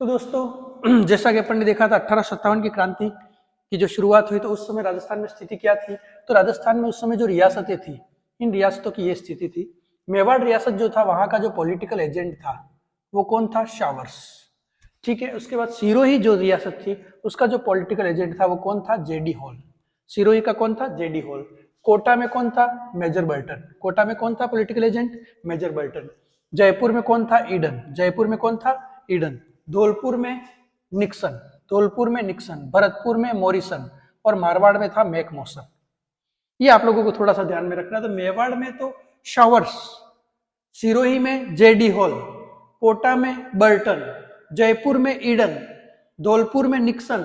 तो दोस्तों जैसा कि अपन ने देखा था 1857 की क्रांति की जो शुरुआत हुई तो उस समय राजस्थान में स्थिति क्या थी। तो राजस्थान में उस समय जो रियासतें थी, इन रियासतों की ये स्थिति थी। मेवाड़ रियासत जो था, वहां का जो पॉलिटिकल एजेंट था वो कौन था? शावर्स। ठीक है। उसके बाद सिरोही जो रियासत थी, उसका जो पॉलिटिकल एजेंट था वो कौन था? JD hall. सिरोही का कौन था? JD hall. कोटा में कौन था? Major Burton. कोटा में कौन था political agent? Major Burton. Jaipur में कौन था? ईडन। जयपुर में कौन था? ईडन। धौलपुर में निक्सन। धौलपुर में निक्सन। भरतपुर में मॉरिसन और मारवाड़ में था मैकमोसन। ये आप लोगों को थोड़ा सा ध्यान में रखना। तो मेवाड़ में तो शावर्स, सिरोही में जेडी हॉल, कोटा में बर्टन, जयपुर में ईडन, धौलपुर में निक्सन,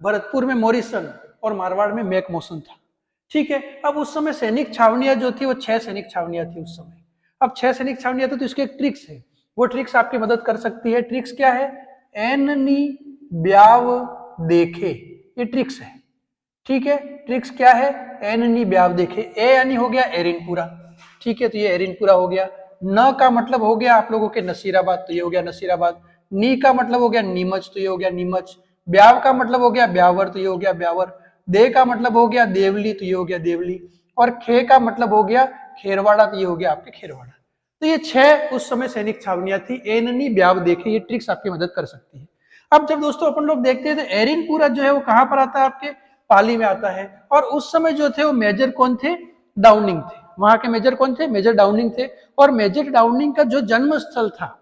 भरतपुर में मॉरिसन और मारवाड़ में मैकमोसन था। ठीक है। अब उस समय सैनिक छावनियां जो थी वो 6 सैनिक छावनियां थी उस समय। अब 6 सैनिक छावनियां थी तो इसकी एक ट्रिक्स है, वो ट्रिक्स आपकी मदद कर सकती है। ट्रिक्स क्या है? एननी ब्याव देखे, ये ट्रिक्स है। ठीक है। ट्रिक्स क्या है? एननी ब्याव देखे। ए यानी हो गया एरिनपुरा। ठीक है, तो ये एरिनपुरा हो गया। न का मतलब हो गया आप लोगों के नसीराबाद, तो ये हो गया नसीराबाद। नी का मतलब हो गया नीमच, तो ये हो गया नीमच। ब्याव का मतलब हो गया ब्यावर, तो ये हो गया ब्यावर। दे का मतलब हो गया देवली, तो ये हो गया देवली। और खे का मतलब हो गया खेरवाड़ा, तो ये हो गया आपके खेरवाड़ा। तो ये 6 उस समय सैनिक छावनियां थी। एननी ब्याव देखे, ये ट्रिक्स आपकी मदद कर सकती है। अब जब दोस्तों अपन लोग देखते हैं तो एरिनपुरा जो है वो कहां पर आता है? आपके पाली में आता है। और उस समय जो थे वो मेजर कौन थे? डाउनिंग थे। वहां के मेजर कौन थे? मेजर डाउनिंग थे। और मेजर डाउनिंग का जो जन्म स्थल था,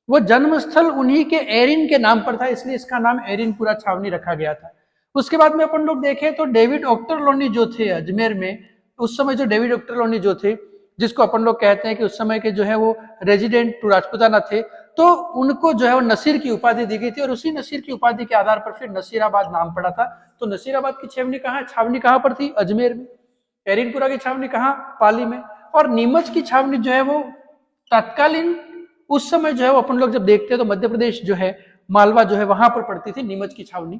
वो जन्म स्थल उन्हीं के एरिन के नाम पर था, इसलिए इसका नाम एरिनपुरा छावनी रखा गया था। उसके बाद में अपन लोग देखें तो डेविड ऑक्टरलोनी जो थे अजमेर में, उस समय जो डेविड ऑक्टरलोनी जो थे, जिसको अपन लोग कहते हैं कि उस समय के जो है वो रेजिडेंट टू राजपूताना थे, तो उनको जो है वो नसीर की उपाधि दी गई थी। और उसी नसीर की उपाधि के आधार पर फिर नसीराबाद नाम पड़ा था। तो नसीराबाद की छावनी कहाँ पर थी? अजमेर में। एरिनपुरा की छावनी कहाँ? पाली में। और नीमच की छावनी जो है वो तत्कालीन उस समय जो है वो अपन लोग जब देखते हैं तो मध्य प्रदेश जो है, मालवा जो है वहां पर पड़ती थी नीमच की छावनी।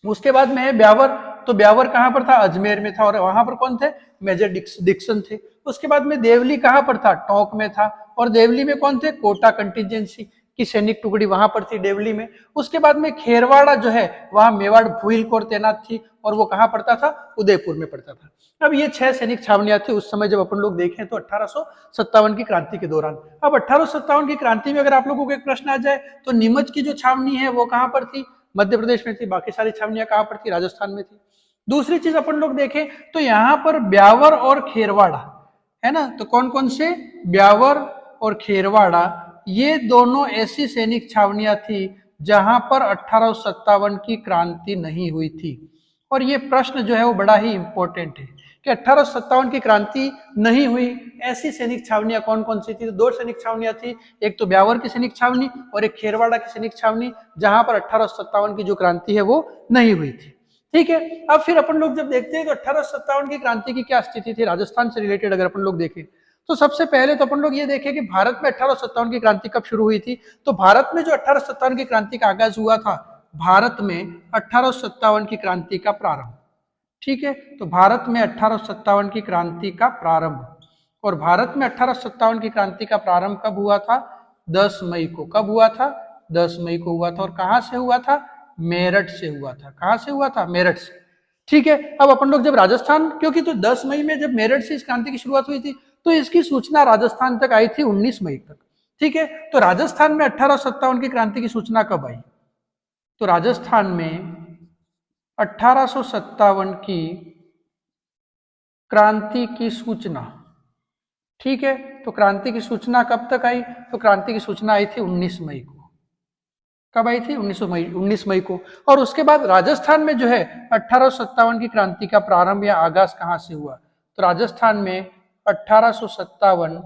उसके बाद में है ब्यावर। तो ब्यावर कहां पर था? अजमेर में था। और वहां पर कौन थे? मेजर डिक्सन थे। उसके बाद में देवली कहां पर था? टोंक में था। और देवली में कौन थे? कोटा कंटिजेंसी की सैनिक टुकड़ी वहां पर थी देवली में। उसके बाद में खेरवाड़ा जो है वहां मेवाड़ भूइल कोर तैनात थी, और वो कहां पड़ता था? उदयपुर में पड़ता था। अब ये 6 सैनिक छावनियां थी उस समय जब अपन लोग देखें तो 1857 की क्रांति के दौरान। अब 1857 की क्रांति में अगर आप लोगों को एक प्रश्न आ जाए तो नीमच की जो छावनी है वो कहां पर थी? मध्य प्रदेश में थी। बाकी सारी छावनियां कहां पर थी? राजस्थान में थी। दूसरी चीज अपन लोग देखें तो यहां पर ब्यावर और खेरवाड़ा है ना, तो कौन कौन से? ब्यावर और खेरवाड़ा, ये दोनों ऐसी सैनिक छावनियां थी जहां पर 1857 की क्रांति नहीं हुई थी। और ये प्रश्न जो है वो बड़ा ही इंपॉर्टेंट है कि 1857 की क्रांति नहीं हुई, ऐसी सैनिक छावनियां कौन कौन सी थी? तो 2 सैनिक छावनियां थी, एक तो ब्यावर की सैनिक छावनी और एक खेरवाड़ा की सैनिक छावनी, जहां पर 1857 की जो क्रांति है वो नहीं हुई थी। ठीक है। अब फिर अपन लोग जब देखते हैं तो 1857 की क्रांति की क्या स्थिति थी राजस्थान से रिलेटेड अगर अपन लोग देखें तो सबसे पहले तो अपन लोग ये देखें कि भारत में 1857 की क्रांति कब शुरू हुई थी। तो भारत में जो 1857 की क्रांति का आगाज हुआ था, भारत में 1857 की क्रांति का प्रारंभ। ठीक है। तो भारत में 1857 की क्रांति का प्रारंभ, और भारत में 1857 की क्रांति का प्रारंभ कब हुआ था? 10 मई को। कब हुआ था? 10 मई को हुआ था। और कहां से हुआ था? मेरठ से हुआ था। कहां से हुआ था? मेरठ से। ठीक है। अब अपन लोग जब राजस्थान, क्योंकि तो 10 मई में जब मेरठ से इस क्रांति की शुरुआत हुई थी तो इसकी सूचना राजस्थान तक आई थी 19 मई तक। ठीक है। तो राजस्थान में 1857 की क्रांति की सूचना कब आई? तो राजस्थान में 1857 की क्रांति की सूचना, ठीक है, तो क्रांति की सूचना कब तक आई? तो क्रांति की सूचना आई थी 19 मई को। कब आई थी? 19 मई को। और उसके बाद राजस्थान में जो है 1857 की क्रांति का प्रारंभ या आगाज कहां से हुआ? तो राजस्थान में 1857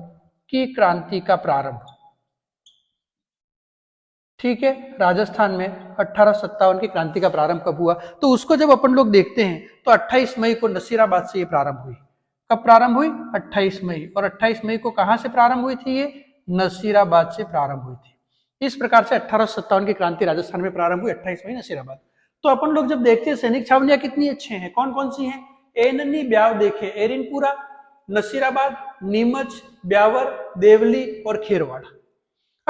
की क्रांति का प्रारंभ, ठीक है, राजस्थान में 1857 की क्रांति का प्रारंभ कब हुआ? तो उसको जब अपन लोग देखते हैं तो 28 मई को नसीराबाद से ये प्रारंभ हुई। कब प्रारंभ हुई? 28 मई। और 28 मई को कहां से प्रारंभ हुई थी? ये नसीराबाद से प्रारंभ हुई थी। इस प्रकार से 1857 की क्रांति राजस्थान में प्रारंभ हुई, 28 मई नसीराबाद। तो अपन लोग जब देखते हैं सैनिक छावनियां कितनी अच्छे हैं, कौन कौन सी हैं? एननी ब्याव देखे, एरिनपुरा, नसीराबाद, नीमच, ब्यावर, देवली और खेरवाड़ा।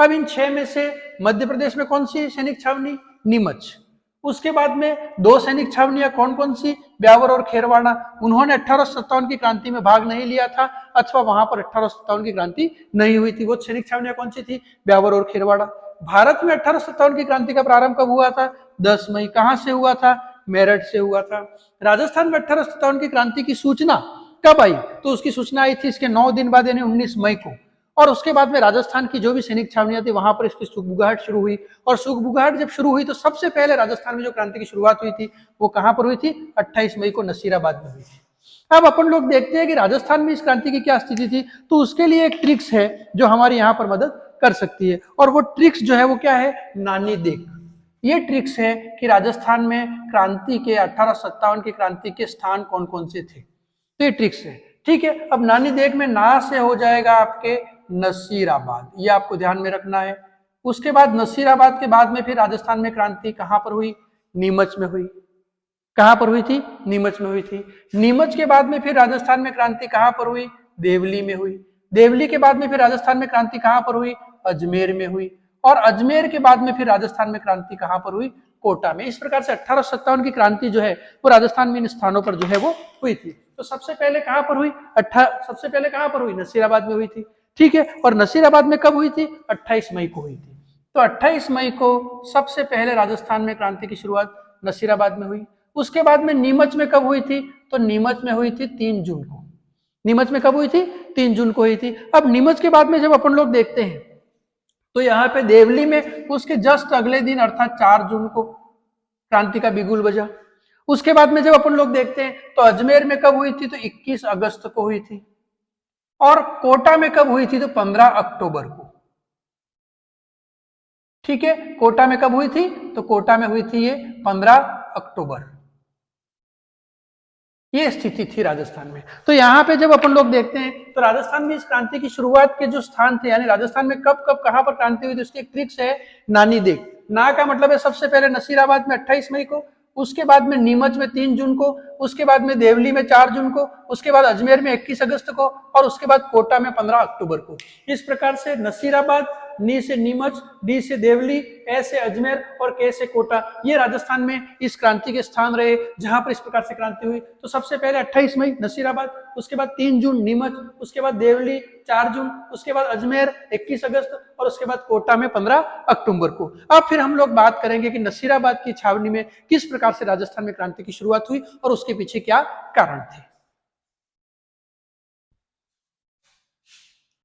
अब इन 6 में से मध्य प्रदेश में कौन सी सैनिक छावनी? नीमच। उसके बाद में 2 सैनिक छावनियां कौन कौन सी? ब्यावर और खेरवाड़ा। उन्होंने 1857 की क्रांति में भाग नहीं लिया था, अथवा वहां पर 1857 की क्रांति नहीं हुई थी। वो सैनिक छावनियां कौन सी थी? ब्यावर और खेरवाड़ा। भारत में 1857 की क्रांति का प्रारंभ कब हुआ था? 10 मई। कहां से हुआ था? मेरठ से हुआ था। राजस्थान में 1857 की क्रांति की सूचना कब आई? तो उसकी सूचना आई थी इसके 9 दिन बाद, यानी 19 मई को। और उसके बाद में राजस्थान की जो भी सैनिक छावनियां थी वहां पर इसकी सुखबुगाहट शुरू हुई। और सुखबुगाहट जब शुरू हुई तो सबसे पहले राजस्थान में जो क्रांति की शुरुआत हुई थी वो कहां पर हुई थी? 28 मई को नसीराबाद में हुई थी। अब अपन लोग देखते हैं कि राजस्थान में इस क्रांति की क्या स्थिति थी, तो उसके लिए एक ट्रिक्स है जो हमारी यहाँ पर मदद कर सकती है, और वो ट्रिक्स जो है वो क्या है? नानी देख। ये ट्रिक्स है कि राजस्थान में क्रांति के 1857 की क्रांति के स्थान कौन कौन से थे, तो ये ट्रिक्स है। ठीक है, अब नानी देख में ना से हो जाएगा आपके नसीराबाद, ये आपको ध्यान में रखना है। उसके बाद नसीराबाद के बाद में फिर राजस्थान में क्रांति कहां पर हुई? नीमच में हुई। कहां पर हुई थी? नीमच में हुई थी। नीमच के बाद में फिर राजस्थान में क्रांति कहां पर हुई? देवली में हुई। देवली के बाद में फिर राजस्थान में क्रांति कहां पर हुई? अजमेर में हुई। और अजमेर के बाद में फिर राजस्थान में क्रांति कहां पर हुई? कोटा में। इस प्रकार से 1857 की क्रांति जो है वो राजस्थान में इन स्थानों पर जो है वो हुई थी। तो सबसे पहले कहां पर हुई? सबसे पहले कहां पर हुई? नसीराबाद में हुई थी। ठीक है, और नसीराबाद में कब हुई थी? 28 मई को हुई थी। तो 28 मई को सबसे पहले राजस्थान में क्रांति की शुरुआत नसीराबाद में हुई। उसके बाद में नीमच में कब हुई थी? तो नीमच में हुई थी 3 जून को। नीमच में कब हुई थी? 3 जून को हुई थी। अब नीमच के बाद में जब अपन लोग देखते हैं तो यहाँ पे देवली में उसके जस्ट अगले दिन अर्थात 4 जून को क्रांति का बिगुल बजा। उसके बाद में जब अपन लोग देखते हैं तो अजमेर में कब हुई थी? तो 21 अगस्त को हुई थी। और कोटा में कब हुई थी? तो 15 अक्टूबर को। ठीक है, कोटा में कब हुई थी? तो कोटा में हुई थी ये 15 अक्टूबर। ये स्थिति थी राजस्थान में। तो यहाँ पे जब अपन लोग देखते हैं तो राजस्थान में इस क्रांति की शुरुआत के जो स्थान थे, यानी राजस्थान में कब कब कहां पर क्रांति हुई थी, उसकी एक ट्रिक्स है नानी देख। ना का मतलब है सबसे पहले नसीराबाद में 28 मई को, उसके बाद में नीमच में 3 जून को, उसके बाद में देवली में 4 जून को, उसके बाद अजमेर में 21 अगस्त को, और उसके बाद कोटा में 15 अक्टूबर को। इस प्रकार से नसीराबाद, नी से नीमच, डी से देवली, ए से अजमेर और के से कोटा, ये राजस्थान में इस क्रांति के स्थान रहे जहां पर इस प्रकार से क्रांति हुई। तो सबसे पहले 28 मई नसीराबाद, उसके बाद 3 जून नीमच, उसके बाद देवली 4 जून, उसके बाद अजमेर 21 अगस्त और उसके बाद कोटा में 15 अक्टूबर को। अब फिर हम लोग बात करेंगे कि नसीराबाद की छावनी में किस प्रकार से राजस्थान में क्रांति की शुरुआत हुई और उसके पीछे क्या कारण थे।